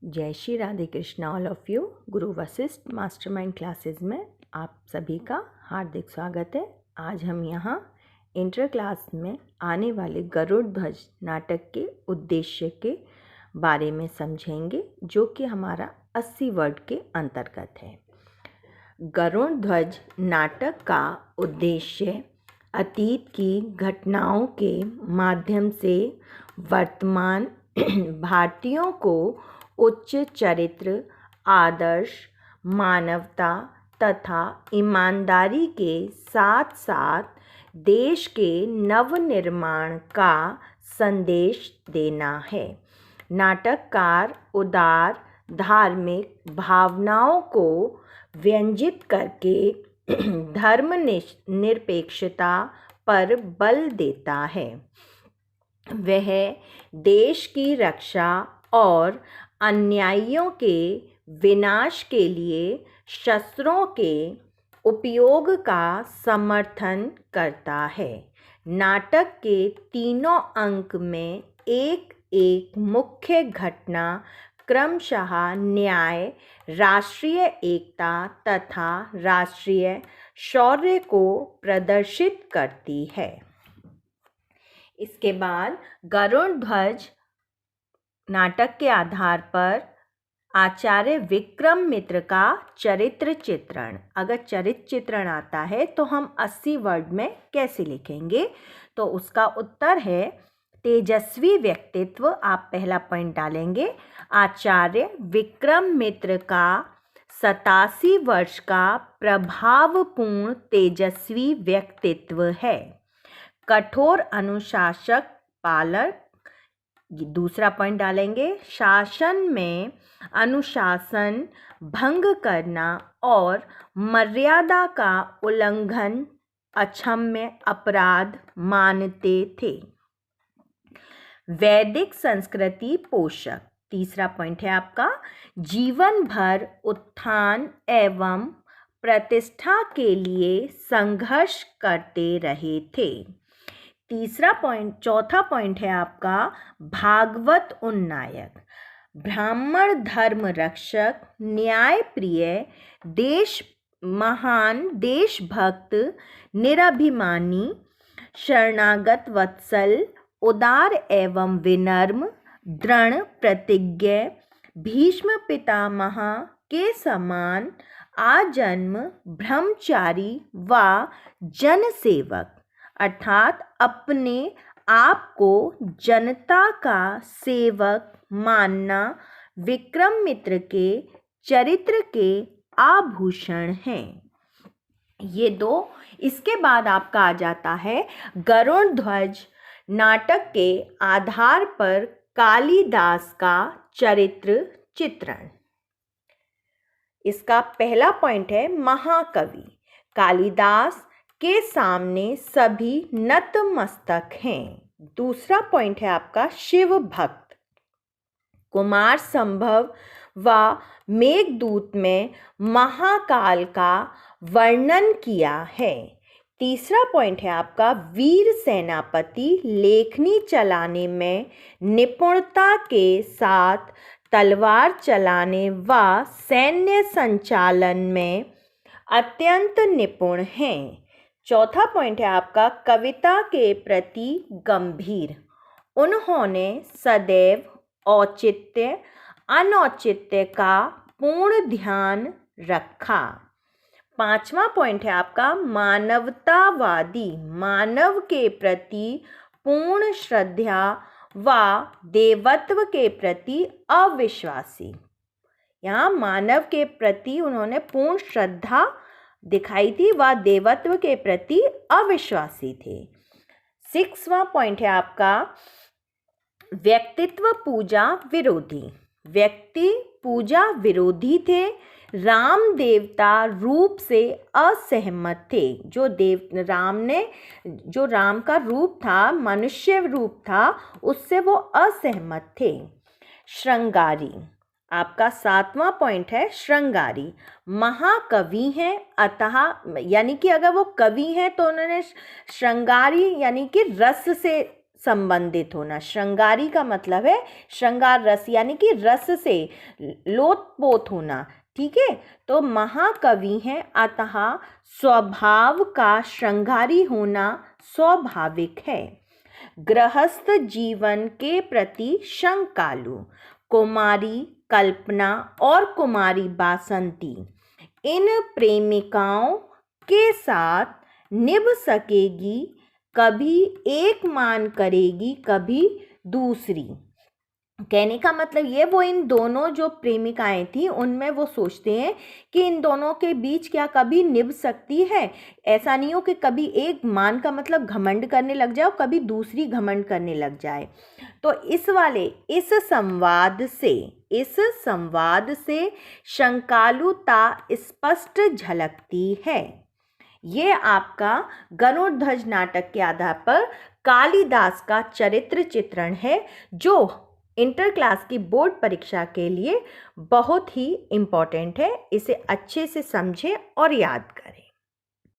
जय Shri Radhe Krishna all of you. Guru Vashishtha mastermind classes में आप सभी का हार्दिक स्वागत है। आज हम यहाँ इंटर क्लास में आने वाले गरुड़ ध्वज नाटक के उद्देश्य के बारे में समझेंगे, जो कि हमारा 80 वर्ड के अंतर्गत है। गरुड़ ध्वज नाटक का उद्देश्य अतीत की घटनाओं के माध्यम से वर्तमान भारतीयों को उच्च चरित्र, आदर्श, मानवता तथा ईमानदारी के साथ साथ देश के नवनिर्माण का संदेश देना है। नाटककार उदार धार्मिक भावनाओं को व्यंजित करके धर्मनिरपेक्षता पर बल देता है। वह देश की रक्षा और अन्यायियों के विनाश के लिए शस्त्रों के उपयोग का समर्थन करता है। नाटक के तीनों अंक में एक एक मुख्य घटना क्रमशः न्याय, राष्ट्रीय एकता तथा राष्ट्रीय शौर्य को प्रदर्शित करती है। इसके बाद गरुड़ ध्वज नाटक के आधार पर आचार्य विक्रमादित्य का चरित्र चित्रण। अगर चरित्र चित्रण आता है तो हम 80 वर्ड में कैसे लिखेंगे? तो उसका उत्तर है तेजस्वी व्यक्तित्व। आप पहला पॉइंट डालेंगे। आचार्य विक्रमादित्य का 87 वर्ष का प्रभावपूर्ण तेजस्वी व्यक्तित्व है। कठोर अनुशासक पालक। दूसरा पॉइंट डालेंगे। शासन में अनुशासन भंग करना और मर्यादा का उल्लंघन अक्षम्य अपराध मानते थे। वैदिक संस्कृति पोषक। तीसरा पॉइंट है आपका जीवन भर उत्थान एवं प्रतिष्ठा के लिए संघर्ष करते रहे थे। चौथा पॉइंट है आपका भागवत उन्नायक। ब्राह्मण धर्म रक्षक, न्याय प्रिय, महान देशभक्त, निराभिमानी, शरणागत वत्सल, उदार एवं विनम्र, दृढ़ प्रतिज्ञ, भीष्म पितामह के समान आजन्म ब्रह्मचारी व जनसेवक, अर्थात अपने आप को जनता का सेवक मानना विक्रमादित्य के चरित्र के आभूषण हैं। ये दो। इसके बाद आपका आ जाता है गरुड़ ध्वज नाटक के आधार पर कालिदास का चरित्र चित्रण। इसका पहला पॉइंट है महाकवि। कालिदास के सामने सभी नतमस्तक हैं। दूसरा पॉइंट है आपका शिव भक्त। कुमार संभव व मेघदूत में महाकाल का वर्णन किया है। तीसरा पॉइंट है आपका वीर सेनापति। लेखनी चलाने में निपुणता के साथ तलवार चलाने व सैन्य संचालन में अत्यंत निपुण हैं। चौथा पॉइंट है आपका कविता के प्रति गंभीर। उन्होंने सदैव औचित्य अनौचित्य का पूर्ण ध्यान रखा। पांचवा पॉइंट है आपका मानवतावादी। मानव के प्रति पूर्ण श्रद्धा व देवत्व के प्रति अविश्वासी। यहाँ मानव के प्रति उन्होंने पूर्ण श्रद्धा दिखाई थी व देवत्व के प्रति अविश्वासी थे। 6वां पॉइंट है आपका व्यक्तित्व पूजा विरोधी। व्यक्ति पूजा विरोधी थे। राम देवता रूप से असहमत थे। जो राम का रूप था, मनुष्य रूप था, उससे वो असहमत थे। श्रृंगारी। आपका 7वां पॉइंट है श्रृंगारी। महाकवि हैं, अतः यानी कि अगर वो कवि हैं तो उन्होंने श्रृंगारी यानी कि रस से संबंधित होना। श्रृंगारी का मतलब है श्रृंगार रस, यानी कि रस से लोतपोत होना। ठीक है, तो महाकवि हैं, अतः स्वभाव का श्रृंगारी होना स्वाभाविक है। गृहस्थ जीवन के प्रति शंकालु, कुमारी कल्पना और कुमारी बासंती इन प्रेमिकाओं के साथ निभ सकेगी, कभी एक मान करेगी कभी दूसरी। कहने का मतलब ये, वो इन दोनों जो प्रेमिकाएं थी उनमें वो सोचते हैं कि इन दोनों के बीच क्या कभी निभ सकती है। ऐसा नहीं हो कि कभी एक मान का मतलब घमंड करने लग जाओ, कभी दूसरी घमंड करने लग जाए। तो इस संवाद से शंकालुता स्पष्ट झलकती है। ये आपका गरुड़ध्वज नाटक के आधार पर कालिदास का चरित्र चित्रण है, जो इंटर क्लास की बोर्ड परीक्षा के लिए बहुत ही इम्पॉर्टेंट है। इसे अच्छे से समझें और याद करें।